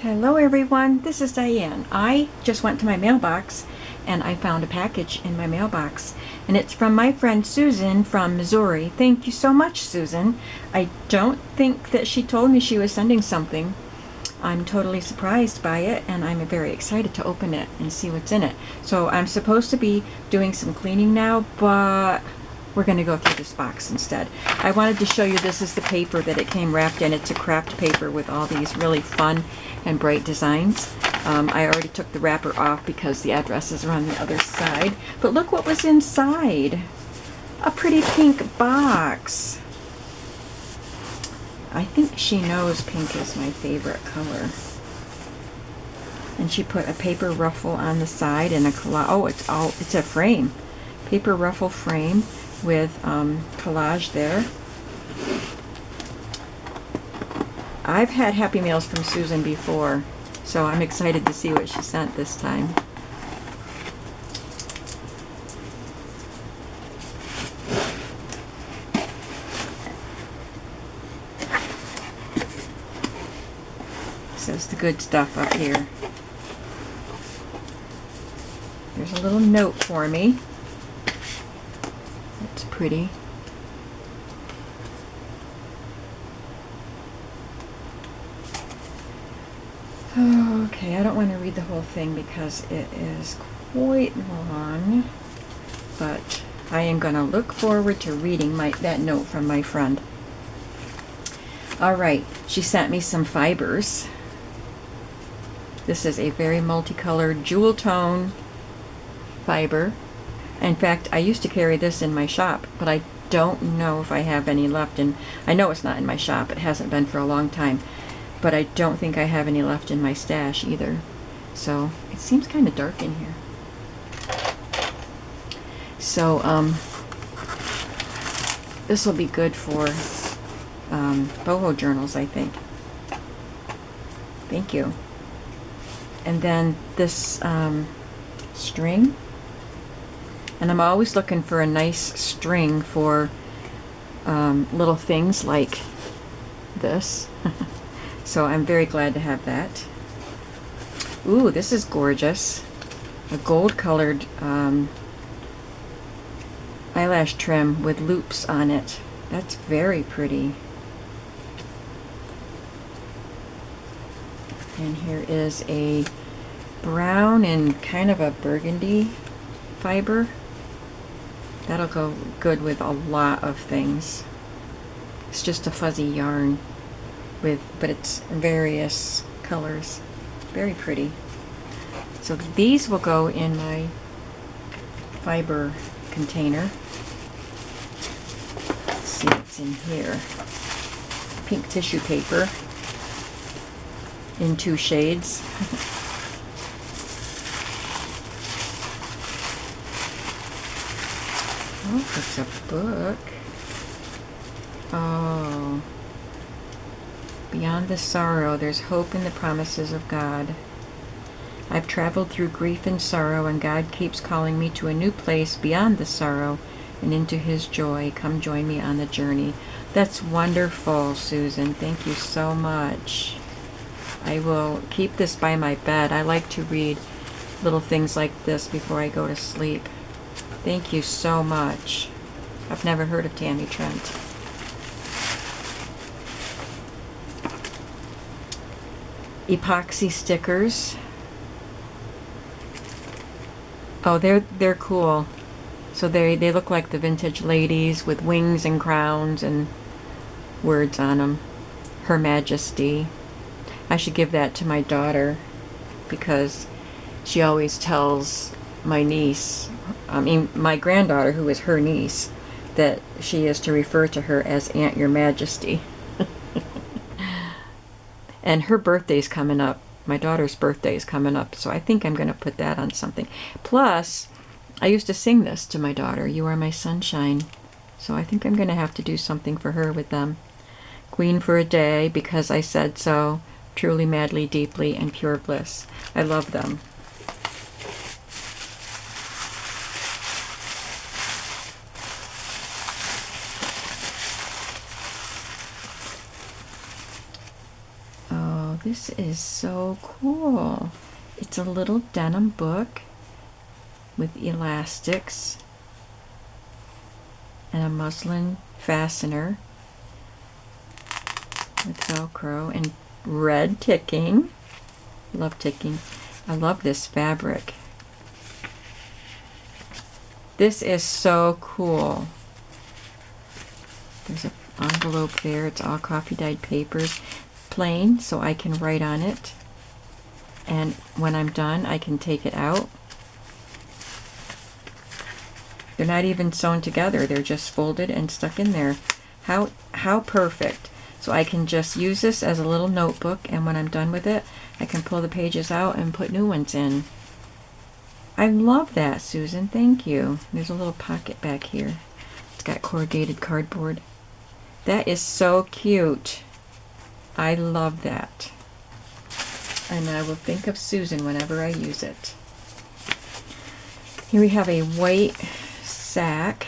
Hello everyone, this is Diane. I just went to my mailbox and I found a package in my mailbox, and it's from my friend Susan from Missouri. Thank you so much, Susan. I don't think that she told me she was sending something. I'm totally surprised by it, and I'm very excited to open it and see what's in it. So I'm supposed to be doing some cleaning now, but we're going to go through this box instead. I wanted to show you, this is the paper that it came wrapped in. It's a craft paper with all these really fun and bright designs. I already took the wrapper off because the addresses are on the other side. But look what was inside. A pretty pink box. I think she knows pink is my favorite color. And she put a paper ruffle on the side and a collage. Oh, it's a frame. Paper ruffle frame with collage there. I've had Happy Mails from Susan before, so I'm excited to see what she sent this time. Says the good stuff up here. There's a little note for me. It's pretty. Okay, I don't want to read the whole thing because it is quite long, but I am going to look forward to reading that note from my friend. All right, she sent me some fibers. This is a very multicolored jewel tone fiber. In fact, I used to carry this in my shop, but I don't know if I have any left. And I know it's not in my shop. It hasn't been for a long time. But I don't think I have any left in my stash either. So it seems kind of dark in here. So this will be good for boho journals, I think. Thank you. And then this string. And I'm always looking for a nice string for little things like this. So I'm very glad to have that. Ooh, this is gorgeous. A gold-colored eyelash trim with loops on it. That's very pretty. And here is a brown and kind of a burgundy fiber. That'll go good with a lot of things. It's just a fuzzy yarn but it's various colors. Very pretty. So these will go in my fiber container. Let's see what's in here. Pink tissue paper in 2 shades. Oh, it's a book. Oh. Beyond the sorrow, there's hope in the promises of God. I've traveled through grief and sorrow, and God keeps calling me to a new place beyond the sorrow and into His joy. Come join me on the journey. That's wonderful, Susan. Thank you so much. I will keep this by my bed. I like to read little things like this before I go to sleep. Thank you so much. I've never heard of Tammy Trent. Epoxy stickers. Oh, they're cool. So they look like the vintage ladies with wings and crowns and words on them. Her Majesty. I should give that to my daughter because she always tells my niece, my granddaughter, who is her niece, that she is to refer to her as Aunt Your Majesty. And her birthday's coming up. My daughter's birthday is coming up, so I think I'm going to put that on something. Plus, I used to sing this to my daughter, You Are My Sunshine. So I think I'm going to have to do something for her with them. Queen for a Day, Because I Said So, Truly, Madly, Deeply, and Pure Bliss. I love them. This is so cool. It's a little denim book with elastics and a muslin fastener with Velcro and red ticking. Love ticking. I love this fabric. This is so cool. There's an envelope there. It's all coffee dyed papers. Plain, so I can write on it. And when I'm done, I can take it out. They're not even sewn together. They're just folded and stuck in there. How perfect. So I can just use this as a little notebook, and when I'm done with it, I can pull the pages out and put new ones in. I love that, Susan. Thank you. There's a little pocket back here. It's got corrugated cardboard. That is so cute. I love that. And I will think of Susan whenever I use it. Here we have a white sack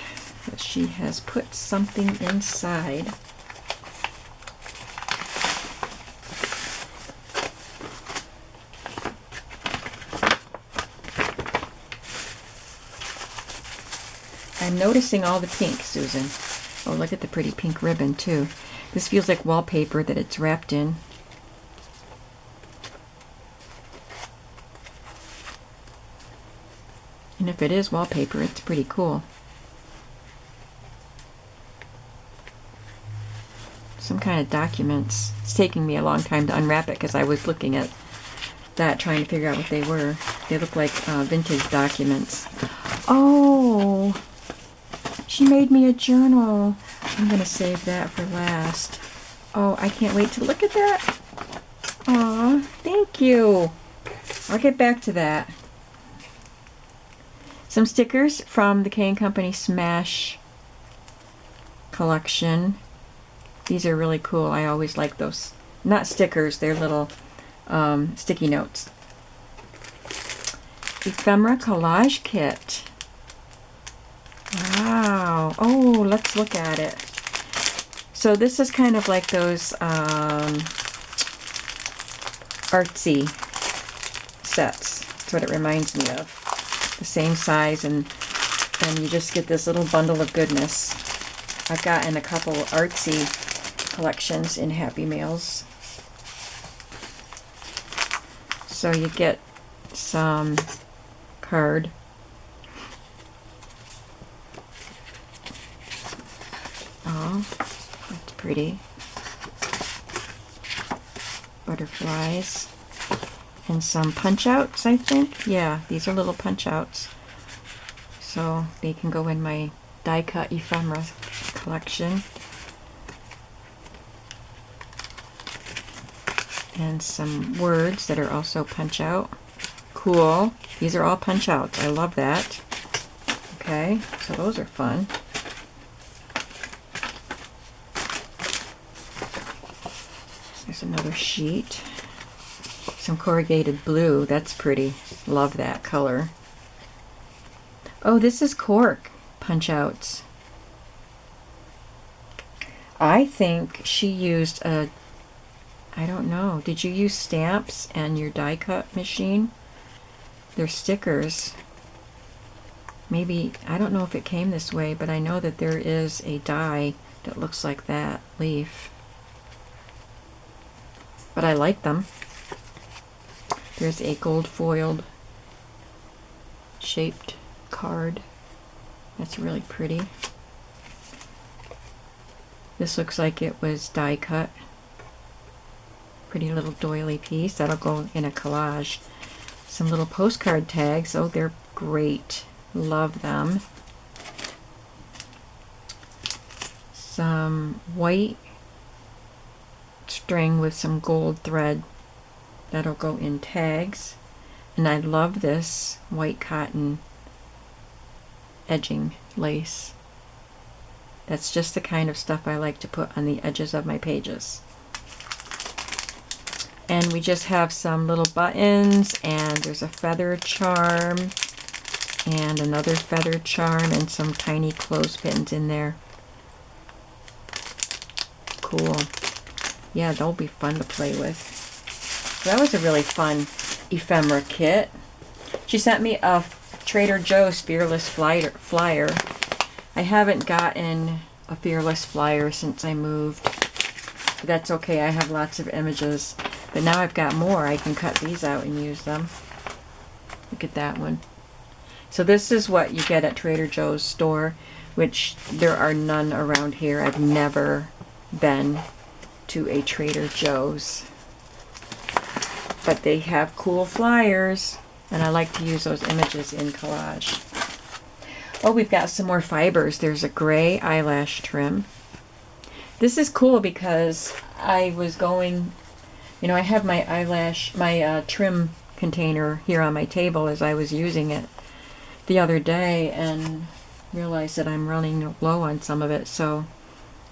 that she has put something inside. I'm noticing all the pink, Susan. Oh, look at the pretty pink ribbon, too. This feels like wallpaper that it's wrapped in. And if it is wallpaper, it's pretty cool. Some kind of documents. It's taking me a long time to unwrap it because I was looking at that, trying to figure out what they were. They look like vintage documents. Oh! She made me a journal. I'm going to save that for last. Oh, I can't wait to look at that. Aw, thank you. I'll get back to that. Some stickers from the K & Company Smash collection. These are really cool. I always like those. Not stickers, they're little sticky notes. Ephemera collage kit. Wow. Oh, let's look at it. So this is kind of like those artsy sets. That's what it reminds me of. The same size, and you just get this little bundle of goodness. I've gotten a couple artsy collections in Happy Mails. So you get some card. Oh, that's pretty. Butterflies. And some punch outs, I think. Yeah, these are little punch outs. So they can go in my die cut ephemera collection. And some words that are also punch out. Cool. These are all punch outs. I love that. Okay, so those are fun. There's another sheet. Some corrugated blue. That's pretty. Love that color. Oh, this is cork punch outs. I think she used a, I don't know, did you use stamps and your die cut machine? They're stickers. Maybe, I don't know if it came this way, but I know that there is a die that looks like that leaf. But I like them. There's a gold foiled shaped card. That's really pretty. This looks like it was die cut. Pretty little doily piece. That'll go in a collage. Some little postcard tags. Oh, they're great. Love them. Some white string with some gold thread. That'll go in tags. And I love this white cotton edging lace. That's just the kind of stuff I like to put on the edges of my pages. And we just have some little buttons, and there's a feather charm and another feather charm and some tiny clothespins in there. Cool. Yeah, they'll be fun to play with. That was a really fun ephemera kit. She sent me a Trader Joe's Fearless flyer. I haven't gotten a Fearless flyer since I moved. But that's okay, I have lots of images. But now I've got more. I can cut these out and use them. Look at that one. So this is what you get at Trader Joe's store, which there are none around here. I've never been to a Trader Joe's. But they have cool flyers, and I like to use those images in collage. Oh, we've got some more fibers. There's a gray eyelash trim. This is cool because I was going, you know, I have my trim container here on my table as I was using it the other day and realized that I'm running low on some of it, so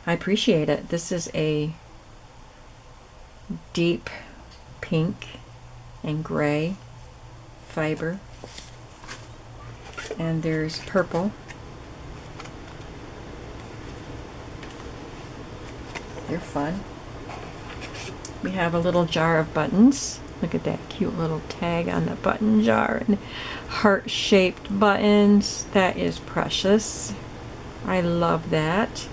I appreciate it. This is a deep pink and gray fiber, and there's purple. They're fun. We have a little jar of buttons. Look at that cute little tag on the button jar, and heart-shaped buttons. That is precious. I love that.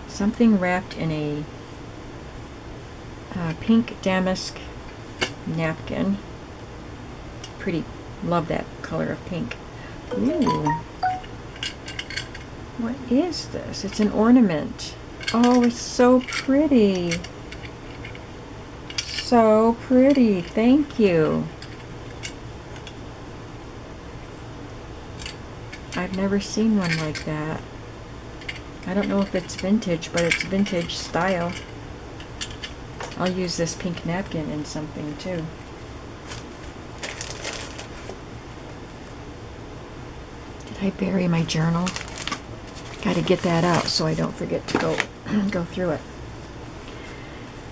Something wrapped in a pink damask napkin. Pretty. Love that color of pink. Ooh. What is this? It's an ornament. Oh, it's so pretty. So pretty. Thank you. I've never seen one like that. I don't know if it's vintage, but it's vintage style. I'll use this pink napkin in something too. Did I bury my journal? Got to get that out so I don't forget to go through it.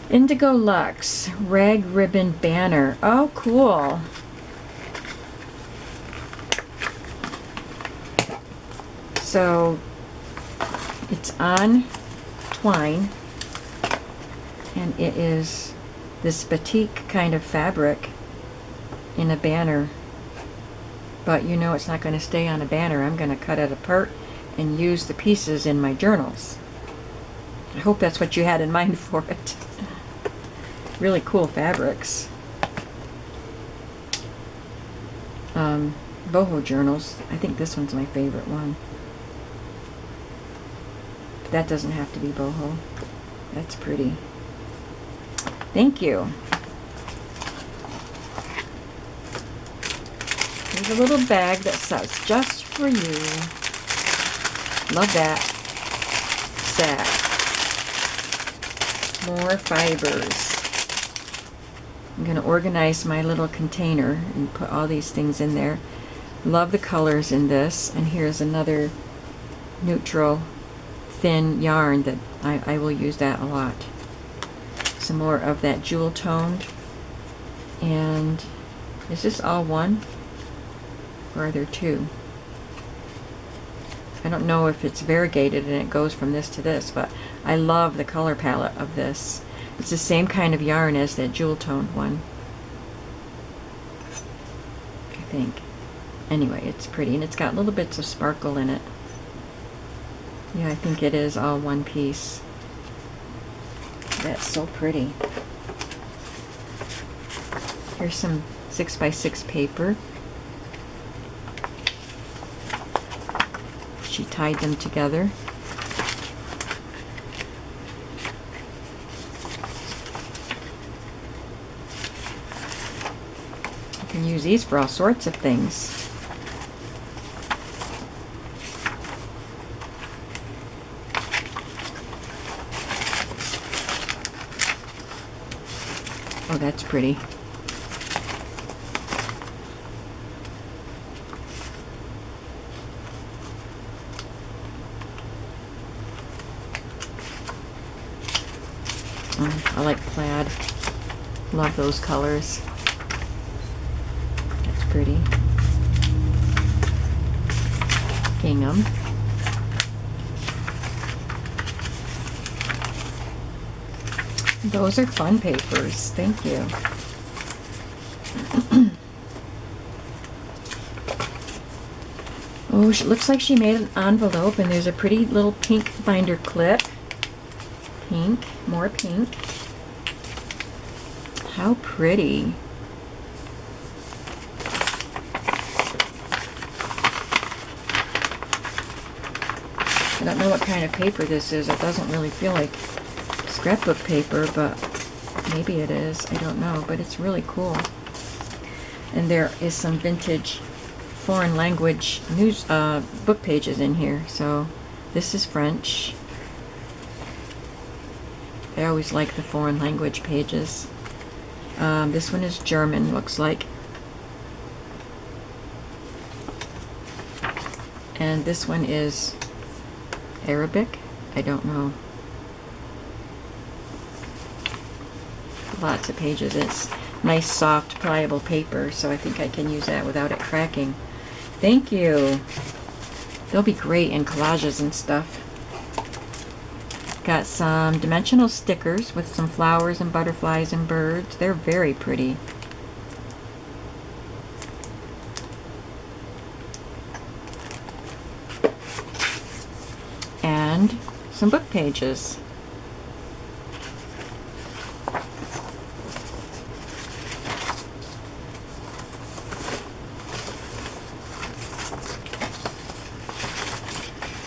Indigo Luxe Rag Ribbon Banner. Oh, cool. So it's on twine, and it is this batik kind of fabric in a banner. But you know it's not going to stay on a banner. I'm going to cut it apart and use the pieces in my journals. I hope that's what you had in mind for it. Really cool fabrics. Boho journals. I think this one's my favorite one. But that doesn't have to be boho. That's pretty. Thank you. There's a little bag that says, just for you. Love that. Sack. More fibers. I'm going to organize my little container and put all these things in there. Love the colors in this. And here's another neutral thin yarn that I will use that a lot. Some more of that jewel toned. And is this all one? Or are there two? I don't know if it's variegated and it goes from this to this, but I love the color palette of this. It's the same kind of yarn as that jewel toned one, I think. Anyway, it's pretty, and it's got little bits of sparkle in it. Yeah, I think it is all one piece. That's so pretty. Here's some 6x6 paper. She tied them together. You can use these for all sorts of things. Oh, that's pretty. I like plaid. Love those colors. That's pretty. Gingham. Those are fun papers. Thank you. Oh, it looks like she made an envelope, and there's a pretty little pink binder clip. Pink, more pink. How pretty. I don't know what kind of paper this is. It doesn't really feel like scrapbook paper, but maybe it is. I don't know, but it's really cool. And there is some vintage foreign language news book pages in here. So this is French. I always like the foreign language pages. This one is German, looks like. And this one is Arabic. I don't know. Lots of pages. It's nice, soft, pliable paper, so I think I can use that without it cracking. Thank you. They'll be great in collages and stuff. Got some dimensional stickers with some flowers and butterflies and birds. They're very pretty. And some book pages.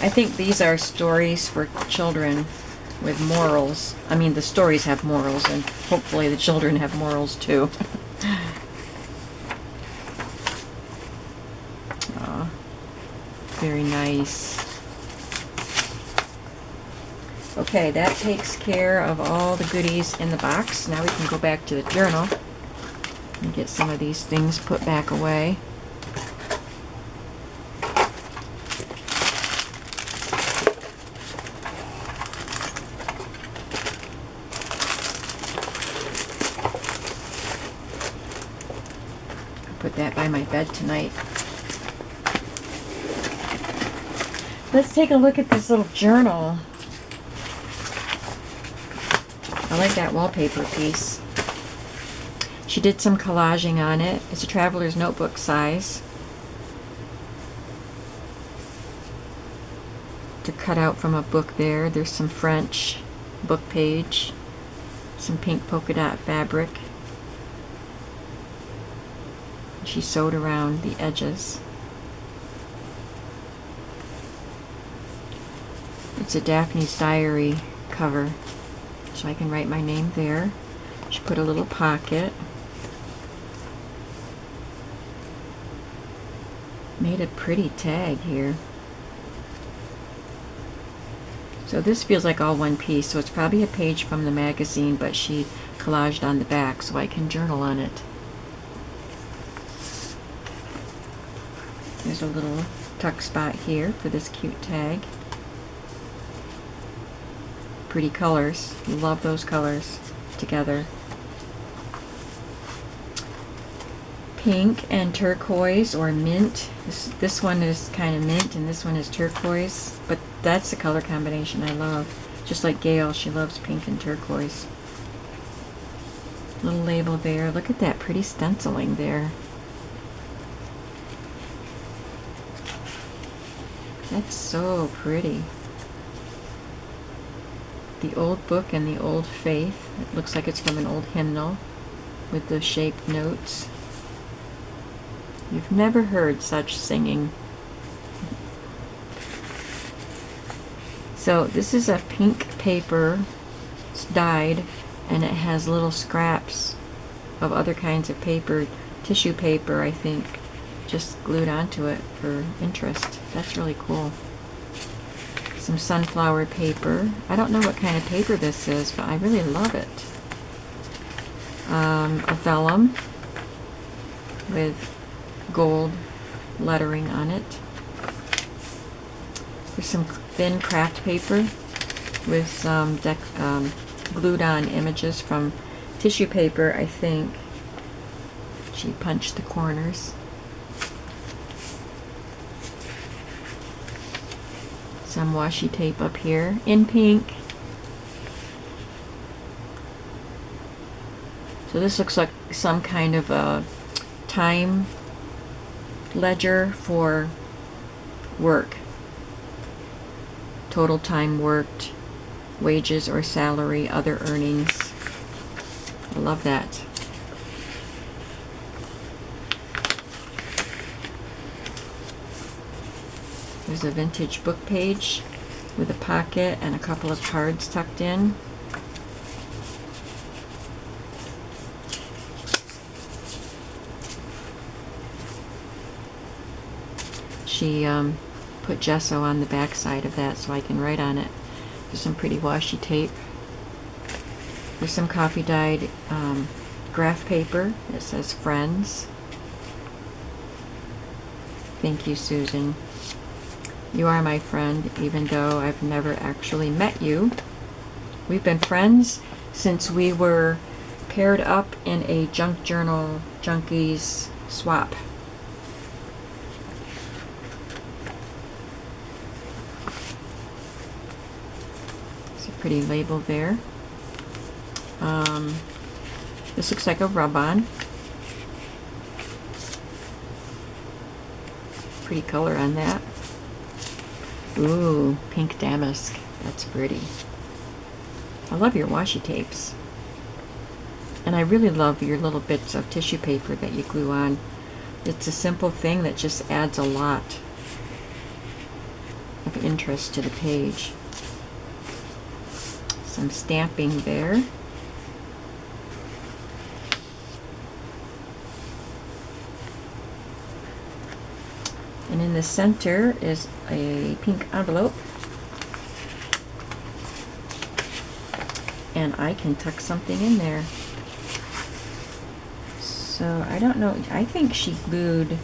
I think these are stories for children with morals. I mean, the stories have morals, and hopefully the children have morals too. Aw, very nice. Okay, that takes care of all the goodies in the box. Now we can go back to the journal and get some of these things put back away. Put that by my bed tonight. Let's take a look at this little journal. I like that wallpaper piece. She did some collaging on it. It's a traveler's notebook size. To cut out from a book there. There's some French book page. Some pink polka dot fabric. She sewed around the edges. It's a Daphne's Diary cover, so I can write my name there. She put a little pocket. Made a pretty tag here. So this feels like all one piece, so it's probably a page from the magazine, but she collaged on the back so I can journal on it. There's a little tuck spot here for this cute tag. Pretty colors. Love those colors together. Pink and turquoise or mint. This one is kind of mint and this one is turquoise, but that's the color combination I love. Just like Gail, she loves pink and turquoise. Little label there. Look at that pretty stenciling there. That's so pretty. The old book and the old faith. It looks like it's from an old hymnal with the shaped notes. You've never heard such singing. So this is a pink paper. It's dyed and it has little scraps of other kinds of paper, tissue paper, I think, just glued onto it for interest. That's really cool. Some sunflower paper. I don't know what kind of paper this is, but I really love it. A vellum with gold lettering on it. There's some thin craft paper with some glued on images from tissue paper, I think. She punched the corners. Some washi tape up here in pink. So this looks like some kind of a time ledger for work. Total time worked, wages or salary, other earnings. I love that. There's a vintage book page with a pocket and a couple of cards tucked in. She put gesso on the back side of that so I can write on it. There's some pretty washi tape. There's some coffee dyed graph paper. It says Friends. Thank you, Susan. You are my friend, even though I've never actually met you. We've been friends since we were paired up in a junk journal junkies swap. It's a pretty label there. This looks like a rub-on. Pretty color on that. Ooh, pink damask. That's pretty. I love your washi tapes. And I really love your little bits of tissue paper that you glue on. It's a simple thing that just adds a lot of interest to the page. Some stamping there. And in the center is a pink envelope. And I can tuck something in there. So I don't know, I think she glued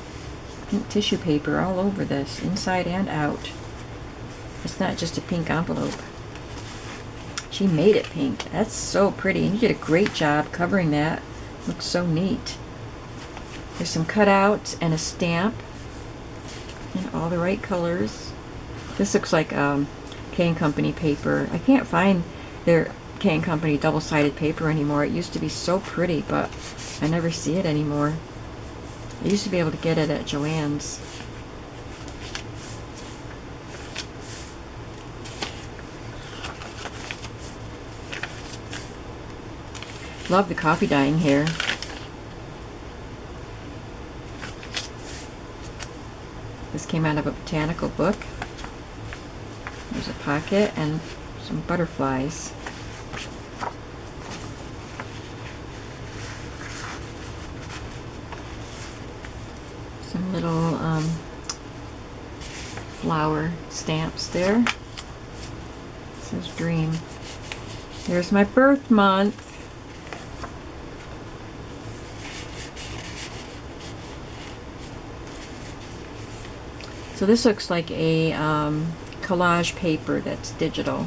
pink tissue paper all over this, inside and out. It's not just a pink envelope. She made it pink. That's so pretty. And you did a great job covering that. Looks so neat. There's some cutouts and a stamp in all the right colors. This looks like K & Company paper. I can't find their K & Company double-sided paper anymore. It used to be so pretty, but I never see it anymore. I used to be able to get it at Joann's. Love the coffee dyeing here. This came out of a botanical book. There's a pocket and some butterflies. Some little flower stamps there. It says Dream. There's my birth month. So this looks like a collage paper that's digital.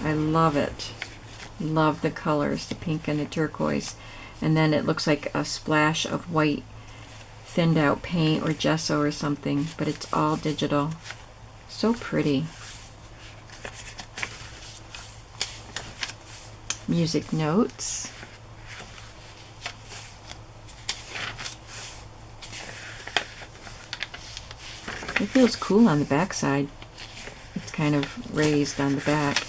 I love it. Love the colors, the pink and the turquoise. And then it looks like a splash of white thinned out paint or gesso or something, but it's all digital. So pretty. Music notes. It feels cool on the back side. It's kind of raised on the back.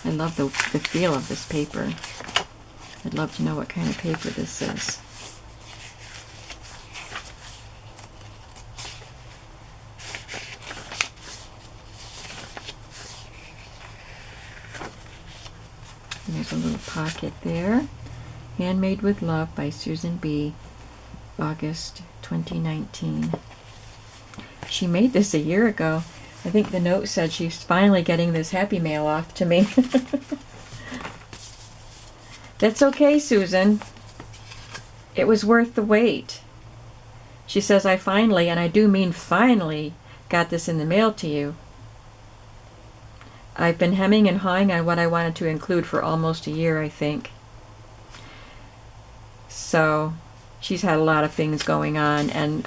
I love the feel of this paper. I'd love to know what kind of paper this is. And there's a little pocket there. Handmade with Love by Susan B. August 2019. She made this a year ago. I think the note said she's finally getting this Happy Mail off to me. That's okay, Susan. It was worth the wait. She says, I finally, and I do mean finally, got this in the mail to you. I've been hemming and hawing on what I wanted to include for almost a year, I think. So she's had a lot of things going on, and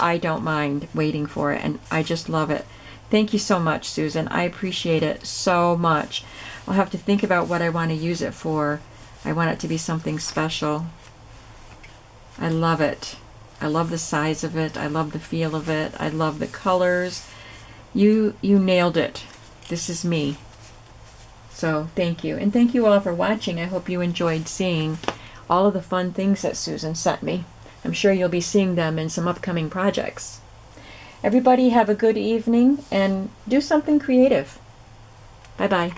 I don't mind waiting for it, and I just love it. Thank you so much, Susan. I appreciate it so much. I'll have to think about what I want to use it for. I want it to be something special. I love it. I love the size of it. I love the feel of it. I love the colors. You nailed it. This is me. So thank you. And thank you all for watching. I hope you enjoyed seeing all of the fun things that Susan sent me. I'm sure you'll be seeing them in some upcoming projects. Everybody have a good evening and do something creative. Bye-bye.